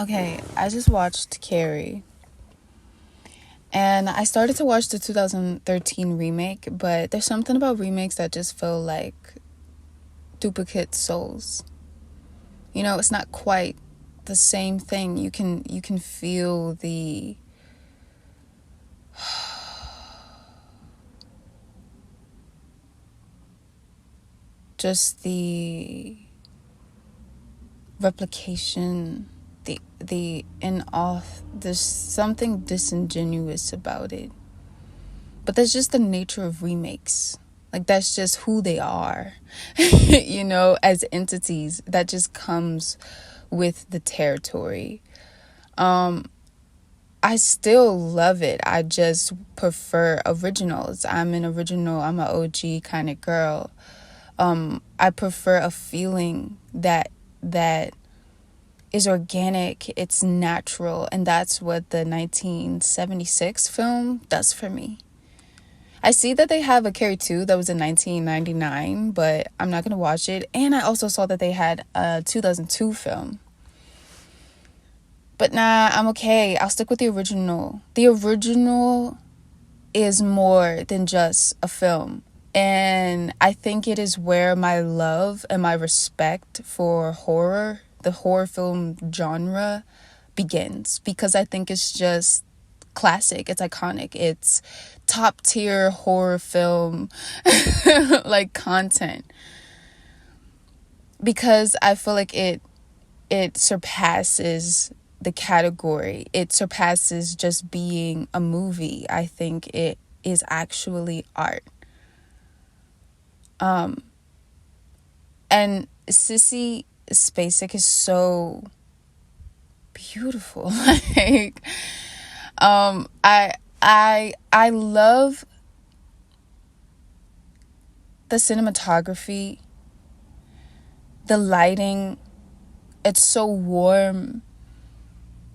Okay, I just watched Carrie. And I started to watch the 2013 remake, but there's something about remakes that just feel like duplicate souls. You know, it's not quite the same thing. You can feel the just the replication, the in off. There's something disingenuous about it. But that's just the nature of remakes. Like, that's just who they are, you know, as entities. That just comes with the territory. I still love it. I just prefer originals. I'm an OG kind of girl. I prefer a feeling that is organic, it's natural, and that's what the 1976 film does for me. I see that they have a Carrie 2 that was in 1999, but I'm not going to watch it. And I also saw that they had a 2002 film. But nah, I'm okay. I'll stick with the original. The original is more than just a film. And I think it is where my love and my respect for horror, the horror film genre, begins. Because I think it's just classic, it's iconic, it's top tier horror film like content, because I feel like it surpasses the category. It surpasses just being a movie. I think it is actually art. And Sissy Spacek is so beautiful. Like, I love the cinematography, the lighting. It's so warm.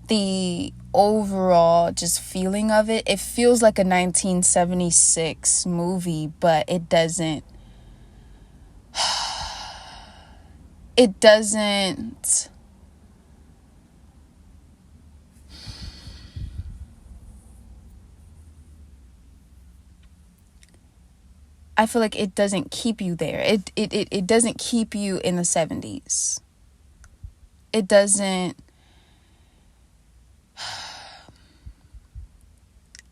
The overall just feeling of it. It feels like a 1976 movie, but it doesn't. It doesn't. I feel like it doesn't keep you there. It doesn't keep you in the 70s. It doesn't.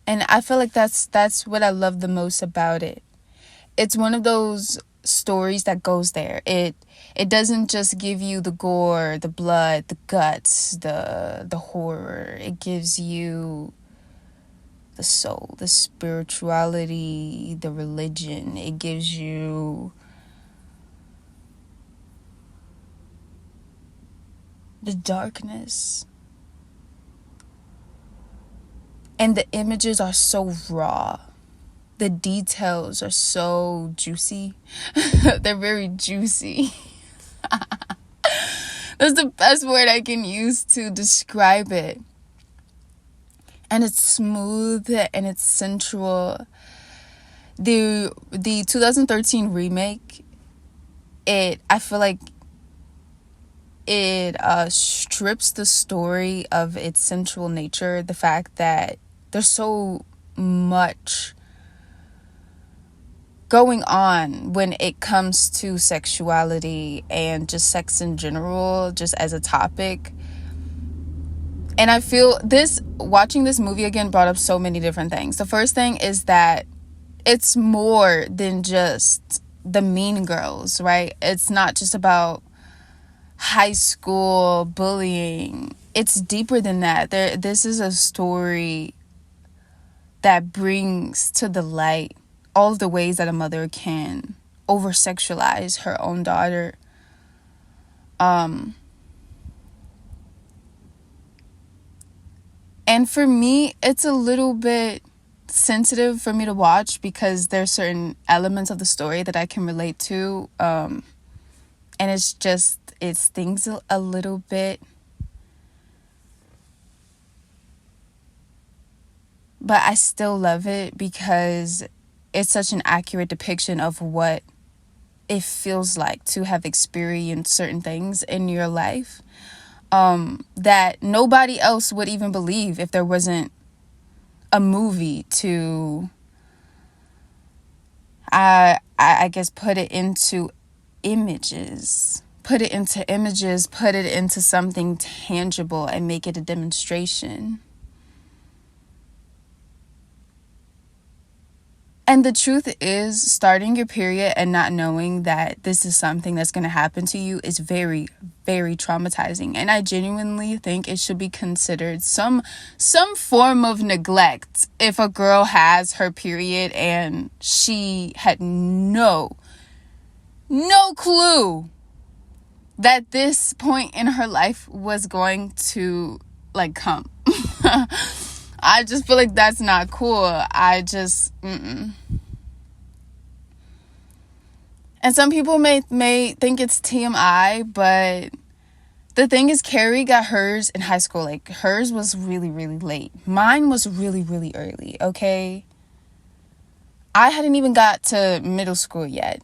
And I feel like that's what I love the most about it. It's one of those stories that goes there. It doesn't just give you the gore, the blood, the guts, the horror. It gives you the soul, the spirituality, the religion. It gives you the darkness. And the images are so raw. The details are so juicy. They're very juicy. That's the best word I can use to describe it. And it's smooth and it's sensual. The 2013 remake, I feel like it strips the story of its sensual nature. The fact that there's so much going on when it comes to sexuality and just sex in general, just as a topic. And I feel watching this movie again brought up so many different things. The first thing is that it's more than just the Mean Girls, right? It's not just about high school bullying. It's deeper than that. This is a story that brings to the light all of the ways that a mother can over-sexualize her own daughter. And for me, it's a little bit sensitive for me to watch because there's certain elements of the story that I can relate to. And it stings a little bit. But I still love it because it's such an accurate depiction of what it feels like to have experienced certain things in your life. that nobody else would even believe if there wasn't a movie to, I guess, put it into images, put it into something tangible and make it a demonstration. And the truth is, starting your period and not knowing that this is something that's going to happen to you is very, very traumatizing. And I genuinely think it should be considered some form of neglect if a girl has her period and she had no clue that this point in her life was going to come. I just feel like that's not cool. And some people may think it's TMI, but the thing is, Carrie got hers in high school. Like, hers was really, really late. Mine was really, really early, okay? I hadn't even got to middle school yet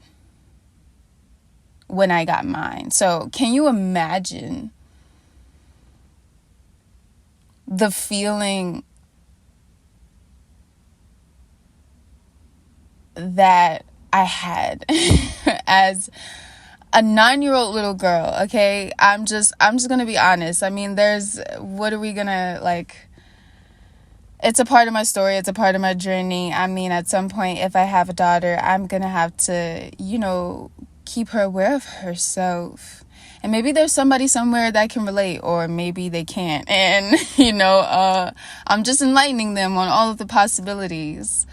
when I got mine. So, can you imagine the feeling that I had as a 9-year-old little girl? Okay, I'm just gonna be honest. I mean, what are we gonna it's a part of my story, it's a part of my journey. I mean, at some point, if I have a daughter, I'm gonna have to, keep her aware of herself. And maybe there's somebody somewhere that can relate, or maybe they can't. And I'm just enlightening them on all of the possibilities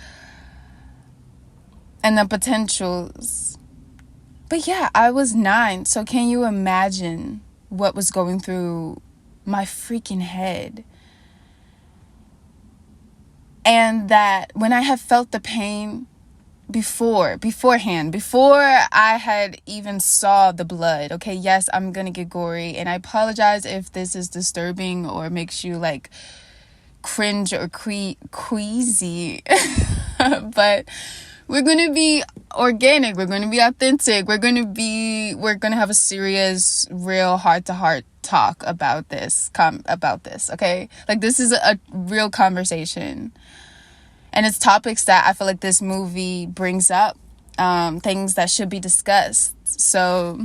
and the potentials. But yeah, I was 9. So can you imagine what was going through my freaking head? And that when I had felt the pain beforehand, before I had even saw the blood. Okay, yes, I'm gonna get gory, and I apologize if this is disturbing or makes you cringe or queasy. But we're going to be organic. We're going to be authentic. We're going to have a serious, real heart-to-heart talk about this, okay? This is a real conversation. And it's topics that I feel like this movie brings up, things that should be discussed. So,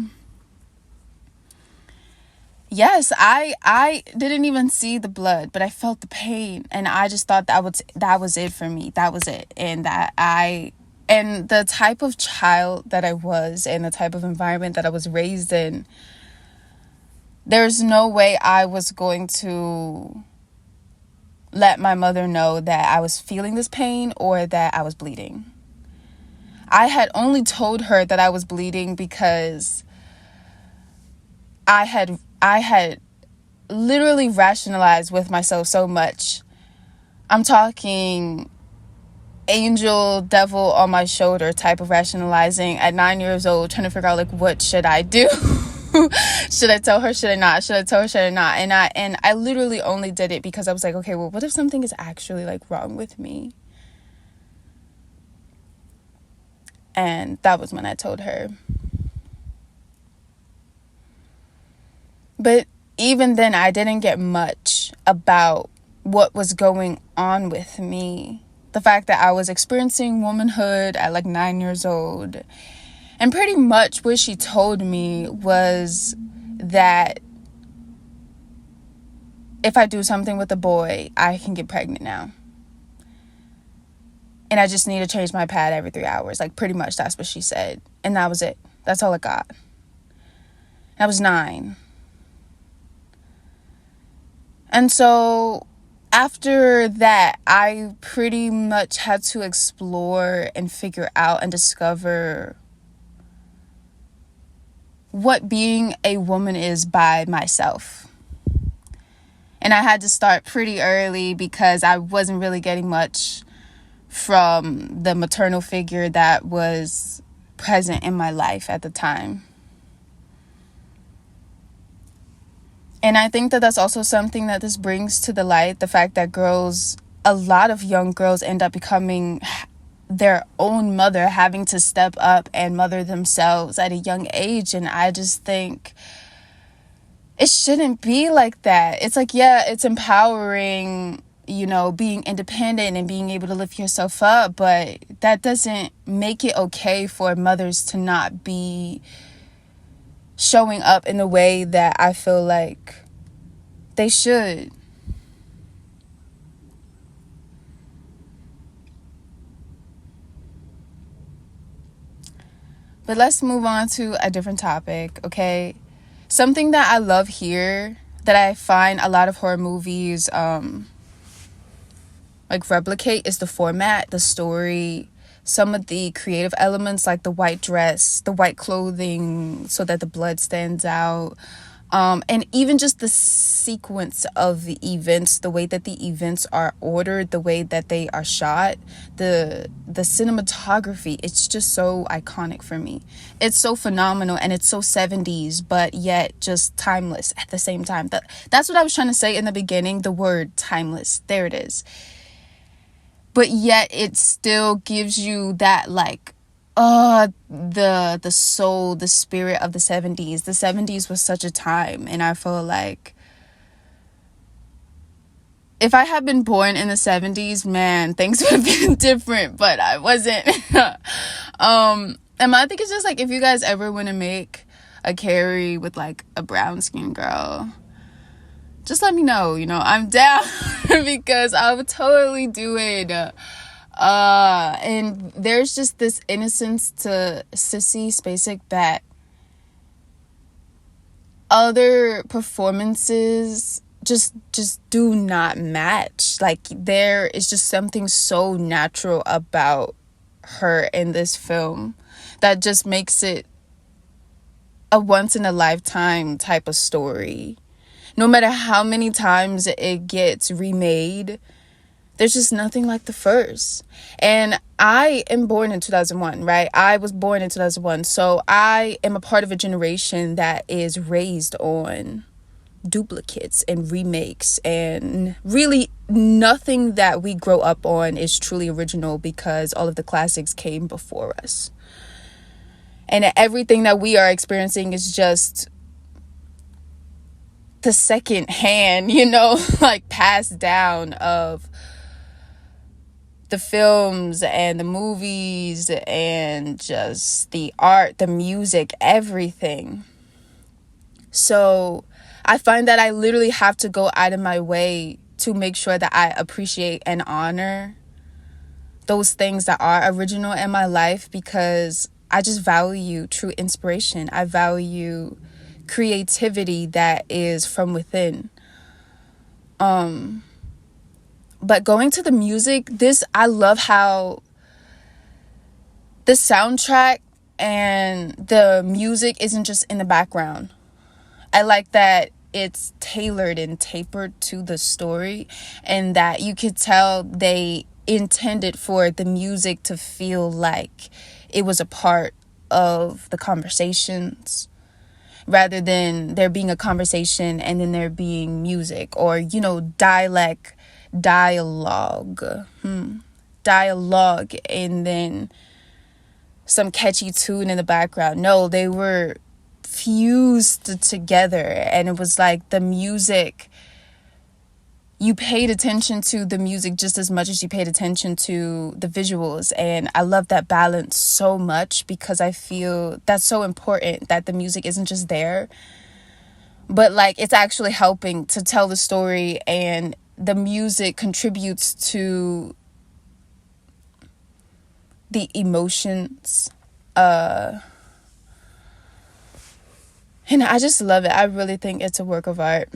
yes, I didn't even see the blood, but I felt the pain. And I just thought that was it for me. That was it. And and the type of child that I was and the type of environment that I was raised in, there's no way I was going to let my mother know that I was feeling this pain or that I was bleeding. I had only told her that I was bleeding because I had literally rationalized with myself so much. I'm talking angel, devil on my shoulder type of rationalizing at 9 years old, trying to figure out what should I do? Should I tell her? Should I not? Should I tell her? Should I not? And I literally only did it because I was like, okay, well, what if something is actually wrong with me? And that was when I told her. But even then, I didn't get much about what was going on with me. The fact that I was experiencing womanhood at 9 years old. And pretty much what she told me was that if I do something with a boy, I can get pregnant now. And I just need to change my pad every 3 hours. Pretty much that's what she said. And that was it. That's all I got. I was 9. And so after that, I pretty much had to explore and figure out and discover what being a woman is by myself. And I had to start pretty early because I wasn't really getting much from the maternal figure that was present in my life at the time. And I think that that's also something that this brings to the light, the fact that a lot of young girls end up becoming their own mother, having to step up and mother themselves at a young age. And I just think it shouldn't be like that. It's like, yeah, it's empowering, being independent and being able to lift yourself up, but that doesn't make it okay for mothers to not be showing up in the way that I feel like they should. But let's move on to a different topic, okay? Something that I love here, that I find a lot of horror movies like replicate, is the format, the story, some of the creative elements like the white dress, the white clothing so that the blood stands out. And even just the sequence of the events, the way that the events are ordered, the way that they are shot, the cinematography, it's just so iconic for me. It's so phenomenal, and it's so 70s, but yet just timeless at the same time. That's what I was trying to say in the beginning, the word timeless. There it is. But yet it still gives you that, like, the soul, the spirit of the 70s. The 70s was such a time, and I feel like if I had been born in the 70s, man, things would have been different, but I wasn't. And I think it's just like, if you guys ever want to make a Carrie with like a brown skin girl, just let me know, I'm down because I would totally do it. And there's just this innocence to Sissy Spacek that other performances just do not match. Like, there is just something so natural about her in this film that just makes it a once in a lifetime type of story. No matter how many times it gets remade, there's just nothing like the first. And I am born in 2001, right? I was born in 2001. So I am a part of a generation that is raised on duplicates and remakes. And really nothing that we grow up on is truly original, because all of the classics came before us. And everything that we are experiencing is just the second hand, like passed down of the films and the movies and just the art, the music, everything. So I find that I literally have to go out of my way to make sure that I appreciate and honor those things that are original in my life, because I just value true inspiration. I value creativity that is from within. But going to the music, I love how the soundtrack and the music isn't just in the background. I like that it's tailored and tapered to the story, and that you could tell they intended for the music to feel like it was a part of the conversations, rather than there being a conversation and then there being music, or dialogue and then some catchy tune in the background. No, they were fused together, and it was like the music, you paid attention to the music just as much as you paid attention to the visuals. And I love that balance so much, because I feel that's so important, that the music isn't just there, but like it's actually helping to tell the story, and the music contributes to the emotions. And I just love it. I really think it's a work of art.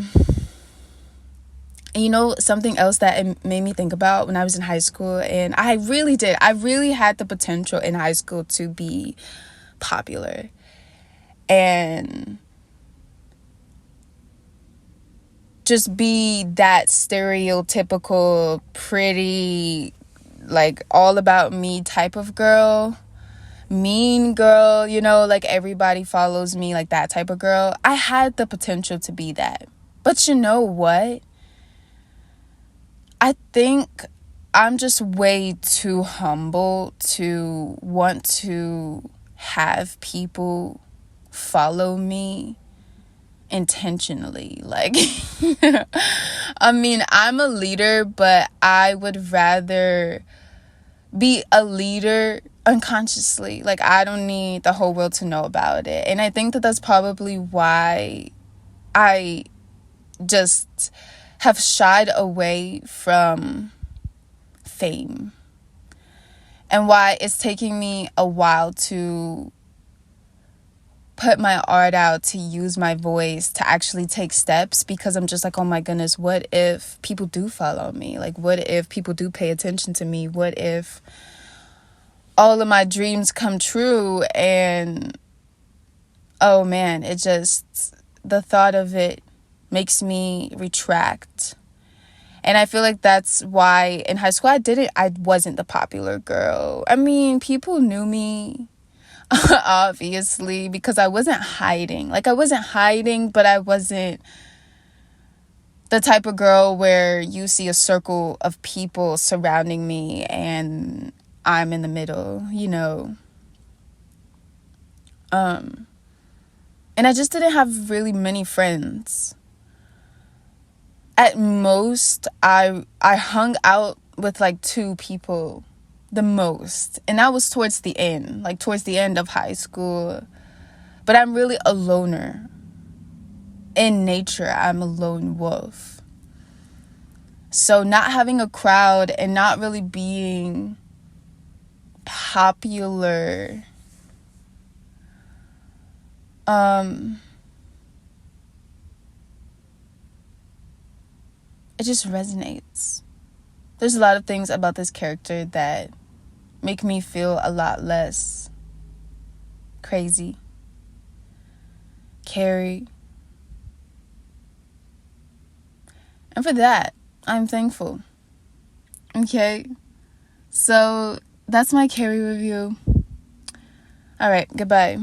And something else that it made me think about when I was in high school, and I really had the potential in high school to be popular and just be that stereotypical pretty, like all about me type of girl, mean girl, like everybody follows me, like that type of girl. I had the potential to be that. But you know what? I think I'm just way too humble to want to have people follow me intentionally. Like, I mean, I'm a leader, but I would rather be a leader unconsciously. Like, I don't need the whole world to know about it. And I think that that's probably why I just have shied away from fame, and why it's taking me a while to put my art out, to use my voice, to actually take steps, because I'm just like, oh my goodness, what if people do follow me? Like, what if people do pay attention to me? What if all of my dreams come true? And oh man, it just, the thought of it makes me retract. And I feel like that's why in high school I wasn't the popular girl. I mean, people knew me, obviously, because I wasn't hiding. Like, I wasn't hiding, but I wasn't the type of girl where you see a circle of people surrounding me and I'm in the middle, you know. And I just didn't have really many friends. At most, I hung out with like 2 people the most. And that was towards the end, like towards the end of high school. But I'm really a loner. In nature, I'm a lone wolf. So not having a crowd and not really being popular, it just resonates. There's a lot of things about this character that make me feel a lot less crazy. Carrie. And for that, I'm thankful. Okay? So, that's my Carrie review. Alright, goodbye.